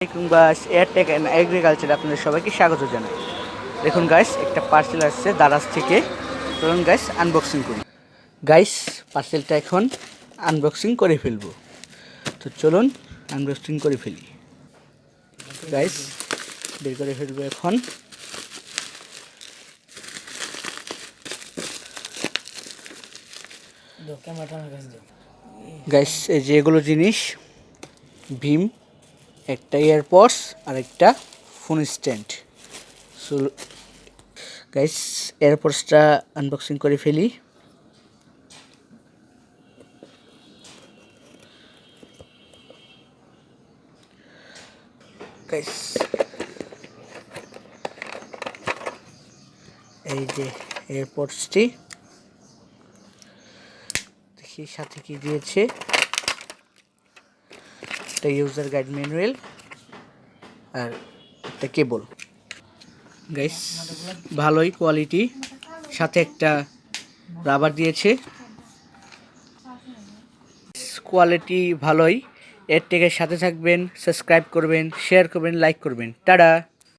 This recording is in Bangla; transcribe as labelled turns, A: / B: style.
A: গাইস এয়ারটেক অ্যান্ড এগ্রিকালচার আপনাদের সবাইকে স্বাগত জানাই। দেখুন গাইস, একটা পার্সেল আসছে দারাজ থেকে। চলুন গাইস আনবক্সিং করি। গাইস পার্সেলটা এখন আনবক্সিং করে ফেলবো। তো চলুন আনবক্সিং করে ফেলি। গাইস বের করে ফেলবো এখন। গাইস এই যে এগুলো জিনিস, ভীম, একটা এয়ারপডস আর একটা ফোন স্ট্যান্ড। সো গাইস এয়ারপডসটা আনবক্সিং করে ফেলি। গাইস এই যে এয়ারপডসটি, দেখি সাথে কি দিয়েছে। একটা ইউজার গাইড ম্যানুয়াল আর একটা কেবল। গাইস ভালোই কোয়ালিটি, সাথে একটা রাবার দিয়েছে। কোয়ালিটি ভালোই। এর থেকে সাথে থাকবেন, সাবস্ক্রাইব করবেন, শেয়ার করবেন, লাইক করবেন। টাটা।